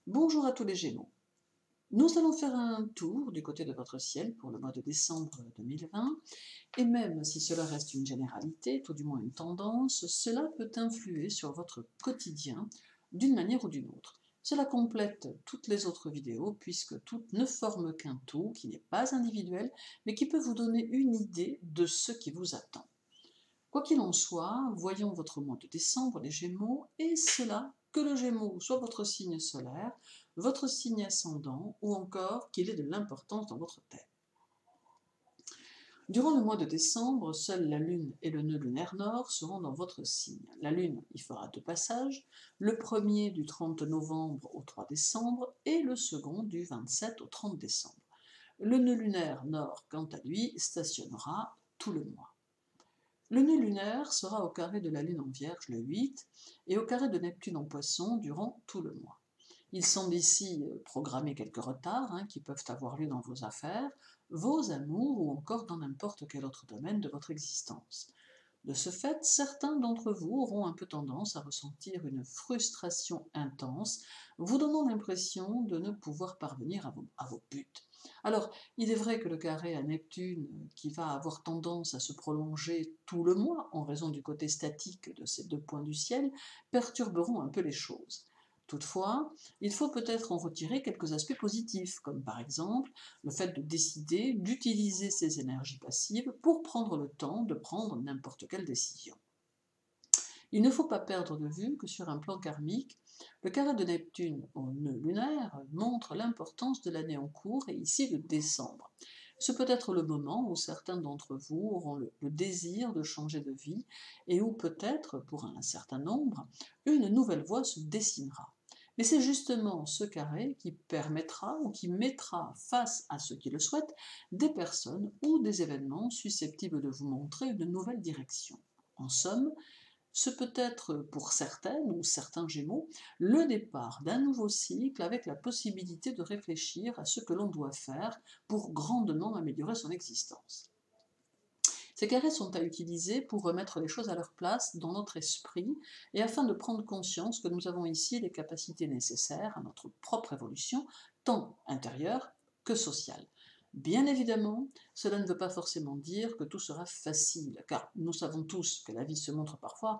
Bonjour à tous les Gémeaux. Nous allons faire un tour du côté de votre ciel pour le mois de décembre 2020 et même si cela reste une généralité, tout du moins une tendance, cela peut influer sur votre quotidien d'une manière ou d'une autre. Cela complète toutes les autres vidéos puisque toutes ne forment qu'un tout qui n'est pas individuel mais qui peut vous donner une idée de ce qui vous attend. Quoi qu'il en soit, voyons votre mois de décembre, les Gémeaux, et cela, que le Gémeaux soit votre signe solaire, votre signe ascendant, ou encore qu'il ait de l'importance dans votre thème. Durant le mois de décembre, seuls la Lune et le nœud lunaire nord seront dans votre signe. La Lune y fera deux passages, le premier du 30 novembre au 3 décembre et le second du 27 au 30 décembre. Le nœud lunaire nord, quant à lui, stationnera tout le mois. Le nœud lunaire sera au carré de la Lune en Vierge le 8 et au carré de Neptune en Poisson durant tout le mois. Il semble ici programmer quelques retards qui peuvent avoir lieu dans vos affaires, vos amours ou encore dans n'importe quel autre domaine de votre existence. De ce fait, certains d'entre vous auront un peu tendance à ressentir une frustration intense, vous donnant l'impression de ne pouvoir parvenir à vos buts. Alors, il est vrai que le carré à Neptune, qui va avoir tendance à se prolonger tout le mois en raison du côté statique de ces deux points du ciel, perturberont un peu les choses. Toutefois, il faut peut-être en retirer quelques aspects positifs, comme par exemple le fait de décider d'utiliser ces énergies passives pour prendre le temps de prendre n'importe quelle décision. Il ne faut pas perdre de vue que sur un plan karmique, le carré de Neptune au nœud lunaire montre l'importance de l'année en cours et ici de décembre. Ce peut être le moment où certains d'entre vous auront le désir de changer de vie et où peut-être, pour un certain nombre, une nouvelle voie se dessinera. Mais c'est justement ce carré qui permettra ou qui mettra face à ceux qui le souhaitent des personnes ou des événements susceptibles de vous montrer une nouvelle direction. En somme, ce peut être pour certaines ou certains Gémeaux le départ d'un nouveau cycle avec la possibilité de réfléchir à ce que l'on doit faire pour grandement améliorer son existence. Ces carrés sont à utiliser pour remettre les choses à leur place dans notre esprit et afin de prendre conscience que nous avons ici les capacités nécessaires à notre propre évolution, tant intérieure que sociale. Bien évidemment, cela ne veut pas forcément dire que tout sera facile, car nous savons tous que la vie se montre parfois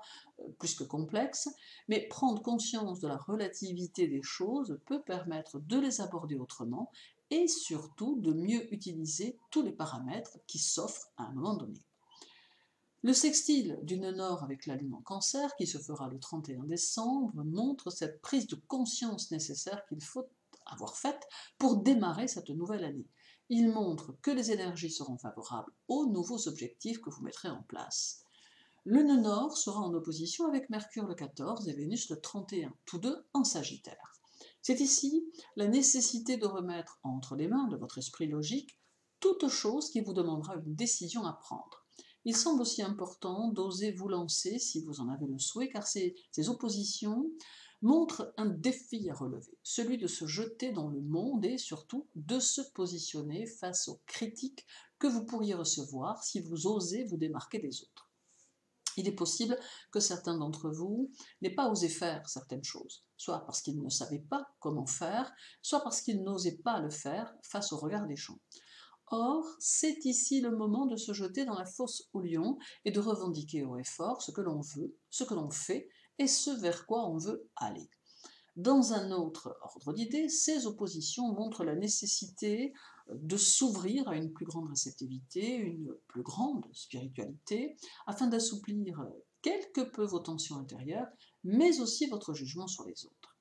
plus que complexe, mais prendre conscience de la relativité des choses peut permettre de les aborder autrement et surtout de mieux utiliser tous les paramètres qui s'offrent à un moment donné. Le sextile du nœud nord avec la Lune en Cancer, qui se fera le 31 décembre, montre cette prise de conscience nécessaire qu'il faut avoir faite pour démarrer cette nouvelle année. Il montre que les énergies seront favorables aux nouveaux objectifs que vous mettrez en place. Le nœud nord sera en opposition avec Mercure le 14 et Vénus le 31, tous deux en Sagittaire. C'est ici la nécessité de remettre entre les mains de votre esprit logique toute chose qui vous demandera une décision à prendre. Il semble aussi important d'oser vous lancer si vous en avez le souhait, car ces oppositions montrent un défi à relever, celui de se jeter dans le monde et surtout de se positionner face aux critiques que vous pourriez recevoir si vous osez vous démarquer des autres. Il est possible que certains d'entre vous n'aient pas osé faire certaines choses, soit parce qu'ils ne savaient pas comment faire, soit parce qu'ils n'osaient pas le faire face au regard des gens. Or, c'est ici le moment de se jeter dans la fosse au lion et de revendiquer haut et fort ce que l'on veut, ce que l'on fait et ce vers quoi on veut aller. Dans un autre ordre d'idées, ces oppositions montrent la nécessité de s'ouvrir à une plus grande réceptivité, une plus grande spiritualité, afin d'assouplir quelque peu vos tensions intérieures, mais aussi votre jugement sur les autres.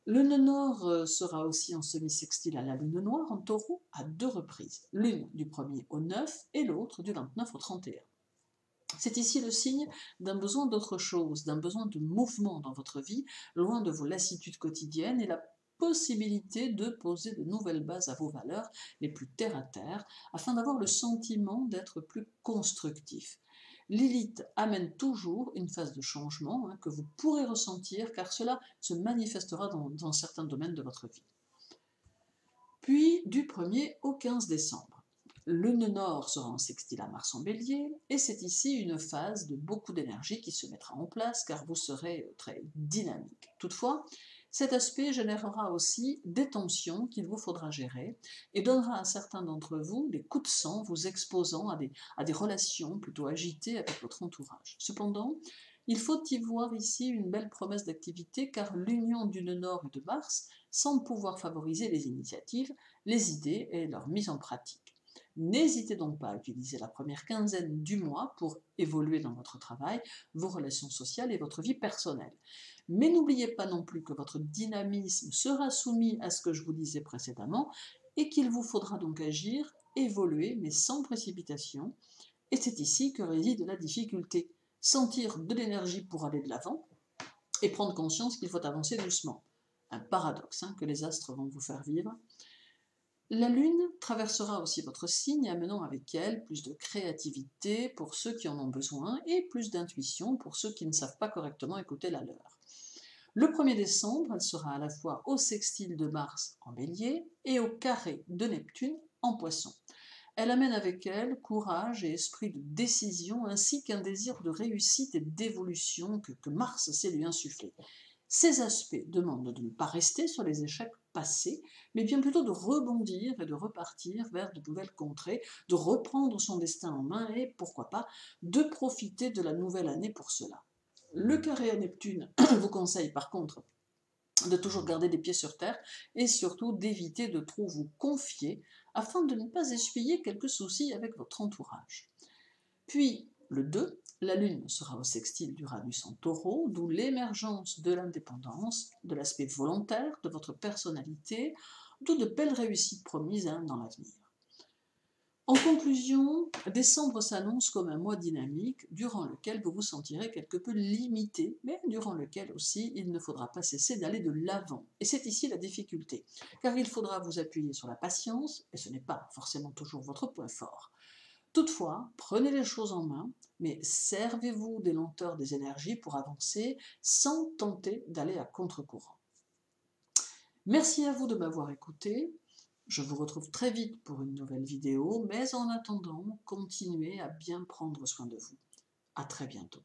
Le nœud nord sera aussi en semi-sextile à la lune noire en taureau à deux reprises, l'une du 1er au 9 et l'autre du 29 au 31. C'est ici le signe d'un besoin d'autre chose, d'un besoin de mouvement dans votre vie, loin de vos lassitudes quotidiennes et la possibilité de poser de nouvelles bases à vos valeurs les plus terre à terre, afin d'avoir le sentiment d'être plus constructif. Lilith amène toujours une phase de changement que vous pourrez ressentir car cela se manifestera dans certains domaines de votre vie. Puis du 1er au 15 décembre. Le nœud nord sera en sextile à Mars en Bélier et c'est ici une phase de beaucoup d'énergie qui se mettra en place car vous serez très dynamique. Toutefois, Cet aspect générera aussi des tensions qu'il vous faudra gérer et donnera à certains d'entre vous des coups de sang vous exposant à des relations plutôt agitées avec votre entourage. Cependant, il faut y voir ici une belle promesse d'activité car l'union du nœud nord et de Mars semble pouvoir favoriser les initiatives, les idées et leur mise en pratique. N'hésitez donc pas à utiliser la première quinzaine du mois pour évoluer dans votre travail, vos relations sociales et votre vie personnelle. Mais n'oubliez pas non plus que votre dynamisme sera soumis à ce que je vous disais précédemment et qu'il vous faudra donc agir, évoluer, mais sans précipitation. Et c'est ici que réside la difficulté. Sentir de l'énergie pour aller de l'avant et prendre conscience qu'il faut avancer doucement. Un paradoxe que les astres vont vous faire vivre. La Lune traversera aussi votre signe, amenant avec elle plus de créativité pour ceux qui en ont besoin et plus d'intuition pour ceux qui ne savent pas correctement écouter la leur. Le 1er décembre, elle sera à la fois au sextile de Mars en Bélier et au carré de Neptune en Poisson. Elle amène avec elle courage et esprit de décision ainsi qu'un désir de réussite et d'évolution que Mars sait lui insuffler. Ces aspects demandent de ne pas rester sur les échecs passés, mais bien plutôt de rebondir et de repartir vers de nouvelles contrées, de reprendre son destin en main et, pourquoi pas, de profiter de la nouvelle année pour cela. Le carré à Neptune vous conseille par contre de toujours garder les pieds sur terre et surtout d'éviter de trop vous confier afin de ne pas essuyer quelques soucis avec votre entourage. Puis, le 2, la Lune sera au sextile d'Uranus en Taureau, d'où l'émergence de l'indépendance, de l'aspect volontaire de votre personnalité, d'où de belles réussites promises dans l'avenir. En conclusion, décembre s'annonce comme un mois dynamique durant lequel vous vous sentirez quelque peu limité, mais durant lequel aussi il ne faudra pas cesser d'aller de l'avant. Et c'est ici la difficulté, car il faudra vous appuyer sur la patience, et ce n'est pas forcément toujours votre point fort. Toutefois, prenez les choses en main, mais servez-vous des lenteurs des énergies pour avancer sans tenter d'aller à contre-courant. Merci à vous de m'avoir écouté. Je vous retrouve très vite pour une nouvelle vidéo, mais en attendant, continuez à bien prendre soin de vous. À très bientôt.